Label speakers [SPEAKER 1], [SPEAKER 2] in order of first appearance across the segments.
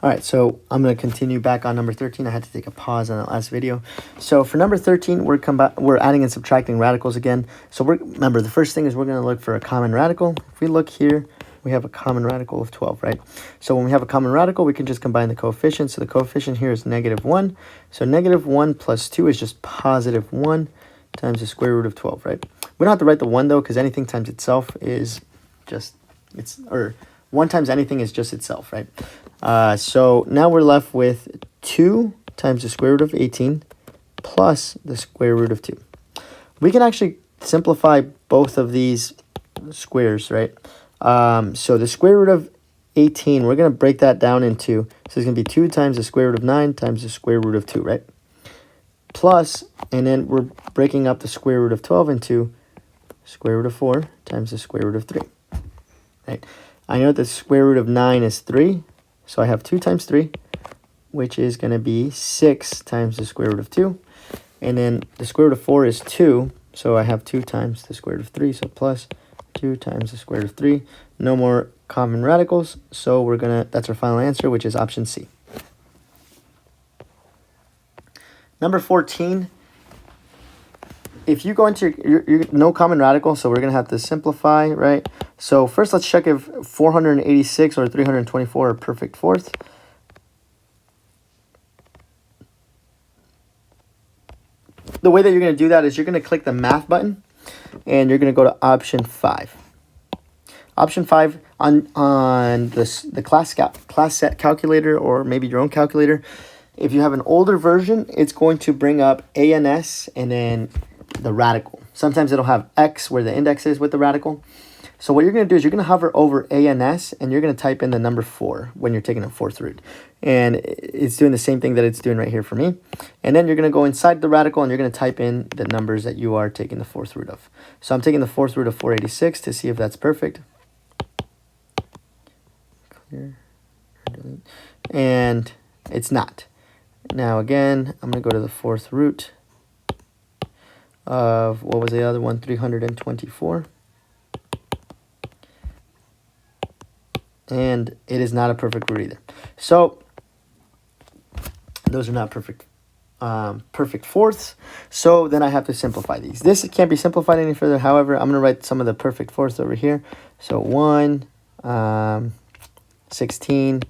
[SPEAKER 1] All right, so I'm going to continue back on number 13. I had to take a pause on that last video. So for number 13, we're adding and subtracting radicals again. So remember, the first thing is we're going to look for a common radical. If we look here, we have a common radical of 12, right? So when we have a common radical, we can just combine the coefficients. So the coefficient here is -1. So -1 plus 2 is just +1 times the square root of 12, right? We don't have to write the 1, though, because anything times itself is just, or 1 times anything is just itself, right? So now we're left with 2 times the square root of 18 plus the square root of 2. We can actually simplify both of these squares, right? So the square root of 18, we're going to break that down into, so it's going to be 2 times the square root of 9 times the square root of 2, right? Plus, and then we're breaking up the square root of 12 into square root of 4 times the square root of 3, right? I know the square root of 9 is 3, so I have 2 times 3, which is going to be 6 times the square root of 2. And then the square root of 4 is 2, so I have 2 times the square root of 3, so plus 2 times the square root of 3. No more common radicals, so that's our final answer, which is option C. Number 14, if you go into your no common radical, so we're going to have to simplify, right? So first let's check if 486 or 324 are perfect fourths. The way that you're going to do that is you're going to click the math button and you're going to go to option 5. Option 5 on the class set calculator, or maybe your own calculator. If you have an older version, it's going to bring up ANS and then the radical. Sometimes it'll have X where the index is with the radical. So what you're going to do is you're going to hover over ANS and you're going to type in the number 4 when you're taking a fourth root. And it's doing the same thing that it's doing right here for me. And then you're going to go inside the radical and you're going to type in the numbers that you are taking the fourth root of. So I'm taking the fourth root of 486 to see if that's perfect. Clear. And it's not. Now again, I'm going to go to the fourth root of, what was the other one, 324. And it is not a perfect root either. So those are not perfect fourths. So then I have to simplify these. This can't be simplified any further. However, I'm going to write some of the perfect fourths over here. So 1, 16,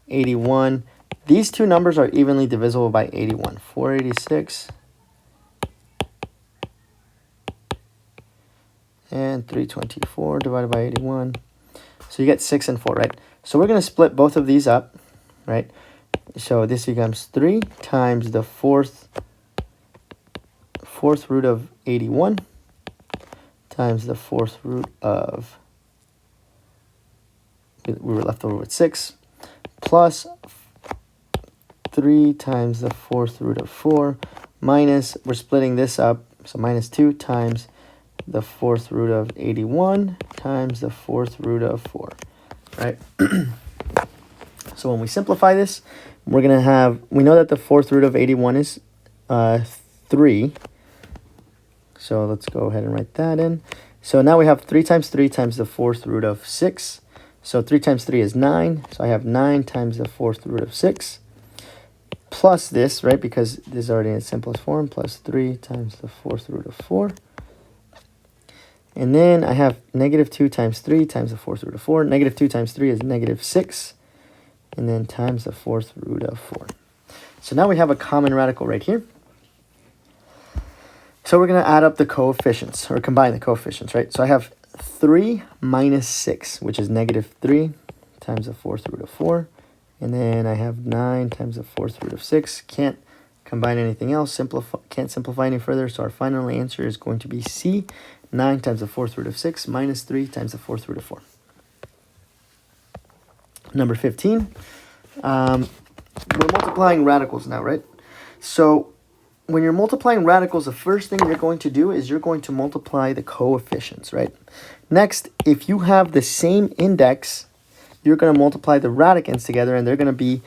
[SPEAKER 1] 81. These two numbers are evenly divisible by 81. 486 and 324 divided by 81. So you get 6 and 4, right? So we're going to split both of these up, right? So this becomes 3 times the fourth root of 81 times the fourth root of, we were left over with 6, plus 3 times the fourth root of 4 minus, we're splitting this up, so minus 2 times the fourth root of 81 times the fourth root of 4, right? So when we simplify this, we're going to have, we know that the fourth root of 81 is 3. So let's go ahead and write that in. So now we have 3 times 3 times the fourth root of 6. So 3 times 3 is 9. So I have 9 times the fourth root of 6. Plus this, right, because this is already in its simplest form, plus 3 times the fourth root of 4. And then I have -2 times 3 times the fourth root of 4. -2 times 3 is -6. And then times the fourth root of 4. So now we have a common radical right here. So we're going to add up the coefficients, or combine the coefficients, right? So I have 3 minus 6, which is -3 times the fourth root of 4. And then I have 9 times the fourth root of 6. Can't combine anything else. Can't simplify any further. So our final answer is going to be C. 9 times the fourth root of 6 minus 3 times the fourth root of 4. Number 15. We're multiplying radicals now, right? So when you're multiplying radicals, the first thing you're going to do is you're going to multiply the coefficients, right? Next, if you have the same index, you're going to multiply the radicands together, and they're going to be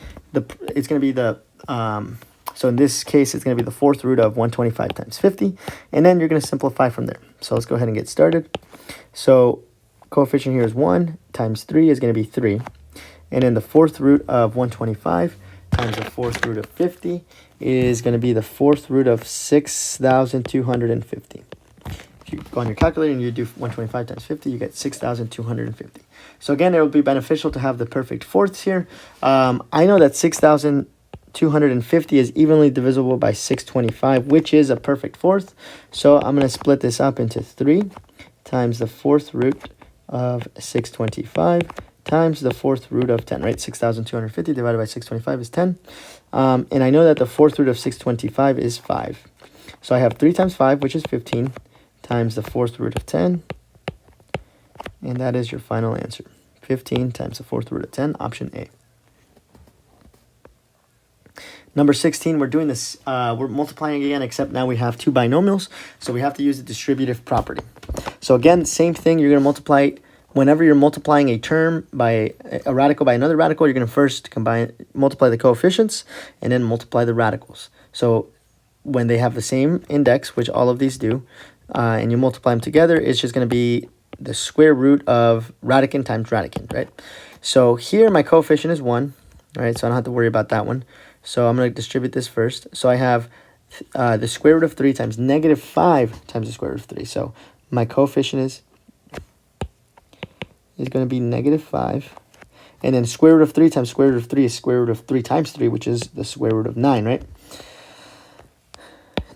[SPEAKER 1] so in this case, it's going to be the fourth root of 125 times 50, and then you're going to simplify from there. So let's go ahead and get started. So coefficient here is 1 times 3 is going to be 3. And then the fourth root of 125 times the fourth root of 50 is going to be the fourth root of 6,250. If you go on your calculator and you do 125 times 50, you get 6,250. So again, it will be beneficial to have the perfect fourths here. I know that 6,250 is evenly divisible by 625, which is a perfect fourth. So I'm going to split this up into 3 times the fourth root of 625 times the fourth root of 10, right? 6,250 divided by 625 is 10. And I know that the fourth root of 625 is 5. So I have 3 times 5, which is 15, times the fourth root of 10. And that is your final answer. 15 times the fourth root of 10, option A. Number 16, we're doing this, we're multiplying again, except now we have two binomials. So we have to use the distributive property. So again, same thing, you're going to multiply. Whenever you're multiplying a term by a radical by another radical, you're going to first multiply the coefficients and then multiply the radicals. So when they have the same index, which all of these do, and you multiply them together, it's just going to be the square root of radicand times radicand, right? So here my coefficient is 1, right? So I don't have to worry about that one. So I'm going to distribute this first. So I have the square root of 3 times negative 5 times the square root of 3. So my coefficient is going to be negative 5. And then square root of 3 times square root of 3 is square root of 3 times 3, which is the square root of 9, right?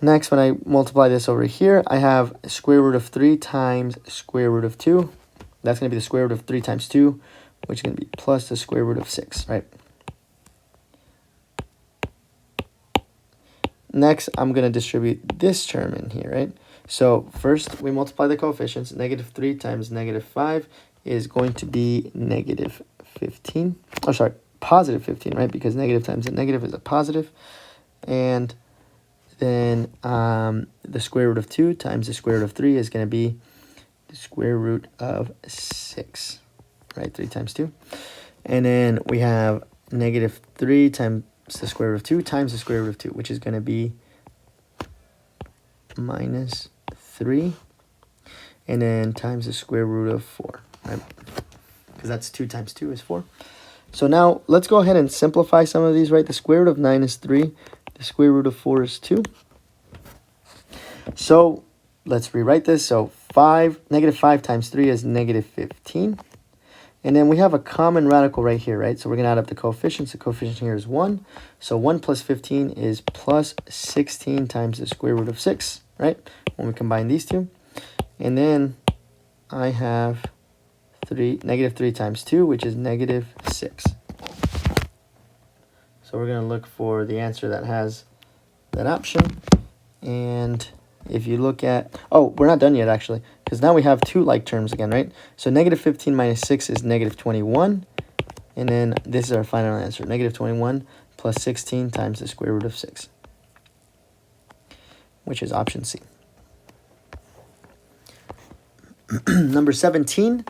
[SPEAKER 1] Next, when I multiply this over here, I have square root of 3 times square root of 2. That's going to be the square root of 3 times 2, which is going to be plus the square root of 6, right? Next, I'm going to distribute this term in here, right? So first, we multiply the coefficients. Negative 3 times negative 5 is going to be negative 15. Oh, sorry, positive 15, right? Because negative times a negative is a positive. And then the square root of 2 times the square root of 3 is going to be the square root of 6, right? 3 times 2. And then we have negative 3 times the square root of 2 times the square root of 2, which is going to be minus 3. And then times the square root of 4, right? Because that's 2 times 2 is 4. So now let's go ahead and simplify some of these, right? The square root of 9 is 3. The square root of 4 is 2. So let's rewrite this. So negative 5 times 3 is negative 15. And then we have a common radical right here, right? So we're going to add up the coefficients. The coefficient here is 1. So 1 plus 15 is plus 16 times the square root of 6, right? When we combine these two. And then I have negative 3 times 2, which is negative 6. So we're going to look for the answer that has that option. And if you look at, oh, we're not done yet actually, because now we have two like terms again, right? So negative 15 minus 6 is negative 21. And then this is our final answer, negative 21 plus 16 times the square root of 6, which is option C. Number 17.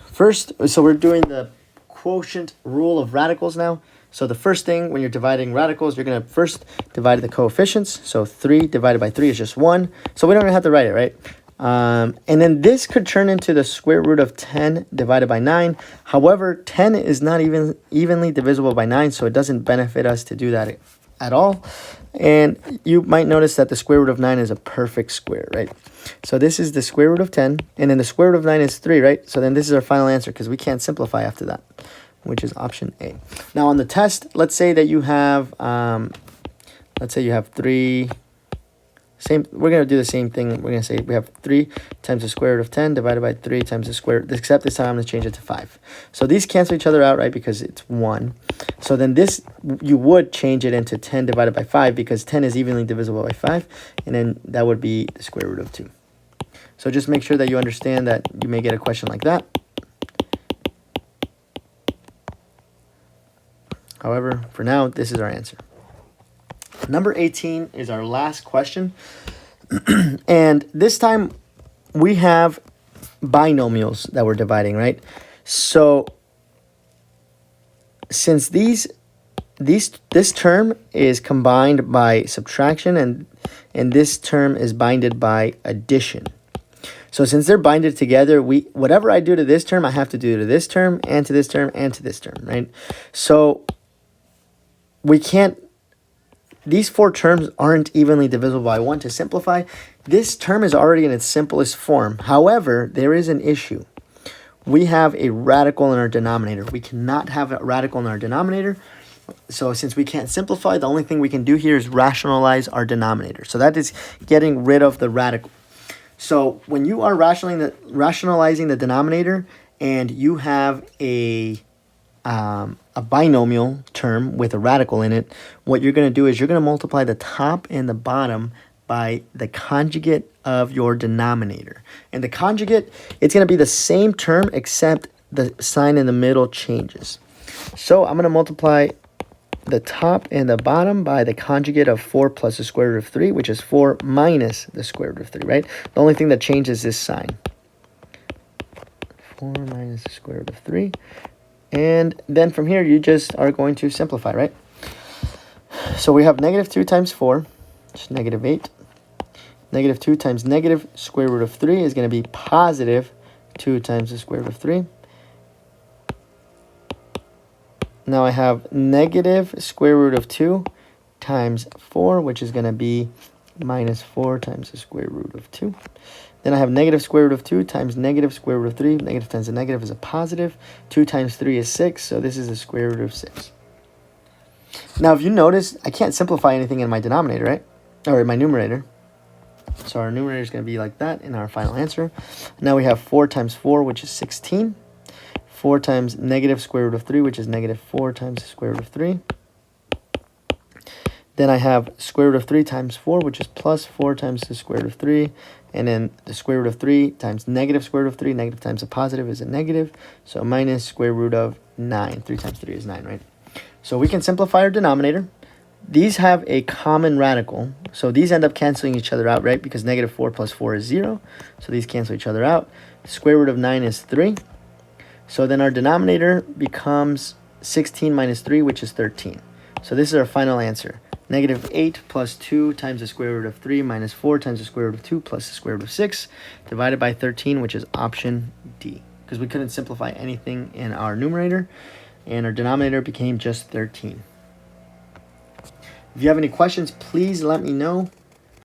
[SPEAKER 1] First, so we're doing the quotient rule of radicals now. So the first thing when you're dividing radicals, you're going to first divide the coefficients. So 3 divided by 3 is just 1. So we don't even have to write it, right? And then this could turn into the square root of 10 divided by 9. However, 10 is not even evenly divisible by 9, so it doesn't benefit us to do that at all. And you might notice that the square root of 9 is a perfect square, right? So this is the square root of 10, and then the square root of 9 is 3, right? So then this is our final answer because we can't simplify after that, which is option A. Now on the test, let's say that you have, we're going to do the same thing. We're going to say we have 3 times the square root of 10 divided by 3 times the square, except this time I'm going to change it to 5. So these cancel each other out, right, because it's 1. So then this, you would change it into 10 divided by 5 because 10 is evenly divisible by 5. And then that would be the square root of 2. So just make sure that you understand that you may get a question like that. However, for now, this is our answer. Number 18 is our last question. And this time we have binomials that we're dividing, right? So since this term is combined by subtraction and this term is bounded by addition. So since they're binded together, whatever I do to this term, I have to do to this term and to this term and to this term, right? So we can't, these four terms aren't evenly divisible by 1. To simplify, this term is already in its simplest form. However, there is an issue. We have a radical in our denominator. We cannot have a radical in our denominator. So since we can't simplify, the only thing we can do here is rationalize our denominator. So that is getting rid of the radical. So when you are rationalizing the denominator and you have a binomial term with a radical in it, what you're going to do is you're going to multiply the top and the bottom by the conjugate of your denominator. And the conjugate, it's going to be the same term except the sign in the middle changes. So I'm going to multiply the top and the bottom by the conjugate of 4 plus the square root of 3, which is 4 minus the square root of 3, right? The only thing that changes is this sign. 4 minus the square root of 3. And then from here, you just are going to simplify, right? So we have negative 2 times 4, which is negative 8. Negative 2 times negative square root of 3 is going to be positive 2 times the square root of 3. Now I have negative square root of 2 times 4, which is going to be minus 4 times the square root of 2. Then I have negative square root of 2 times negative square root of 3. Negative times a negative is a positive. 2 times 3 is 6, so this is the square root of 6. Now, if you notice, I can't simplify anything in my denominator, right? Or in my numerator. So our numerator is going to be like that in our final answer. Now we have 4 times 4, which is 16. 4 times negative square root of 3, which is negative 4 times the square root of 3. Then I have square root of 3 times 4, which is plus 4 times the square root of 3. And then the square root of 3 times negative square root of 3. Negative times a positive is a negative. So minus square root of 9. 3 times 3 is 9, right? So we can simplify our denominator. These have a common radical. So these end up canceling each other out, right? Because negative 4 plus 4 is 0. So these cancel each other out. Square root of 9 is 3. So then our denominator becomes 16 minus 3, which is 13. So this is our final answer. Negative 8 plus 2 times the square root of 3 minus 4 times the square root of 2 plus the square root of 6 divided by 13, which is option D. Because we couldn't simplify anything in our numerator, and our denominator became just 13. If you have any questions, please let me know.